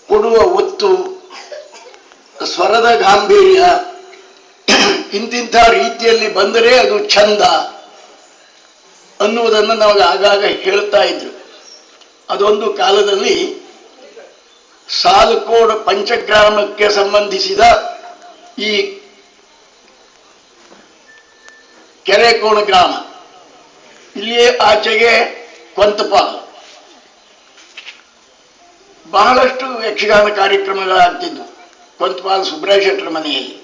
ಕೊಡುವ ಒತ್ತು, ಸ್ವರದ ಗಾಂಭೀರ್ಯ ಇಂತಿಂಥ ರೀತಿಯಲ್ಲಿ ಬಂದರೆ ಅದು ಚಂದ ಅನ್ನುವುದನ್ನು ನಾವು ಆಗಾಗ ಹೇಳ್ತಾ ಇದ್ರು. ಅದೊಂದು ಕಾಲದಲ್ಲಿ ಸಾಲುಕೋಡ ಪಂಚಗ್ರಾಮಕ್ಕೆ ಸಂಬಂಧಿಸಿದ ಈ ಕೆರೆಕೋಣ ಗ್ರಾಮ, ಇಲ್ಲಿಯೇ ಆಚೆಗೆ ಕೊಂತಪಾಲು, ಬಹಳಷ್ಟು ಯಕ್ಷಗಾನ ಕಾರ್ಯಕ್ರಮಗಳಾಗ್ತಿದ್ವು ಕೊಂತಪಾಲು ಸುಬ್ರಾಯ ಶೆಟ್ಟರ ಮನೆಯಲ್ಲಿ.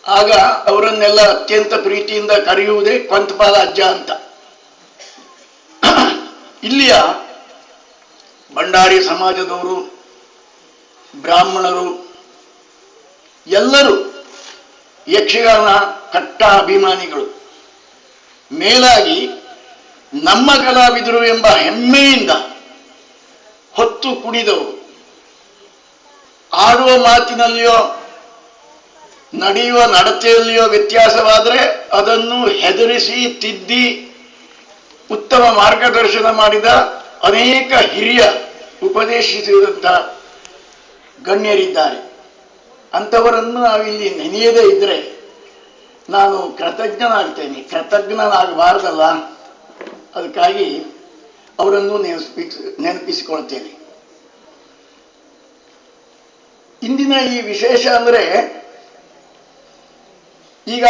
ಆಗ ಅವರನ್ನೆಲ್ಲ ಅತ್ಯಂತ ಪ್ರೀತಿಯಿಂದ ಕರೆಯುವುದೇ ಕೊಂತಪಾಲ ಅಜ್ಜ ಅಂತ. ಇಲ್ಲಿಯ ಭಂಡಾರಿ ಸಮಾಜದವರು, ಬ್ರಾಹ್ಮಣರು ಎಲ್ಲರೂ ಯಕ್ಷಗಾನ ಕಟ್ಟ ಅಭಿಮಾನಿಗಳು. ಮೇಲಾಗಿ ನಮ್ಮ ಕಲಾವಿದರು ಎಂಬ ಹೆಮ್ಮೆಯಿಂದ ಹೊತ್ತು ಕುಣಿದವರು. ಆಡುವ ಮಾತಿನಲ್ಲಿಯೋ ನಡೆಯುವ ನಡತೆಯಲ್ಲಿಯೋ ವ್ಯತ್ಯಾಸವಾದರೆ ಅದನ್ನು ಹೆದರಿಸಿ ತಿದ್ದಿ ಉತ್ತಮ ಮಾರ್ಗದರ್ಶನ ಮಾಡಿದ ಅನೇಕ ಹಿರಿಯ ಉಪದೇಶಿಸಿದಂಥ ಗಣ್ಯರಿದ್ದಾರೆ. ಅಂಥವರನ್ನು ನಾವಿಲ್ಲಿ ನೆನೆಯದೇ ಇದ್ದರೆ ನಾನು ಕೃತಜ್ಞನಾಗಬಾರ್ದಲ್ಲ. ಅದಕ್ಕಾಗಿ ಅವರನ್ನು ನೆನಪಿಸಿಕೊಳ್ತೇನೆ. ಇಂದಿನ ಈ ವಿಶೇಷ ಅಂದರೆ, ಈಗ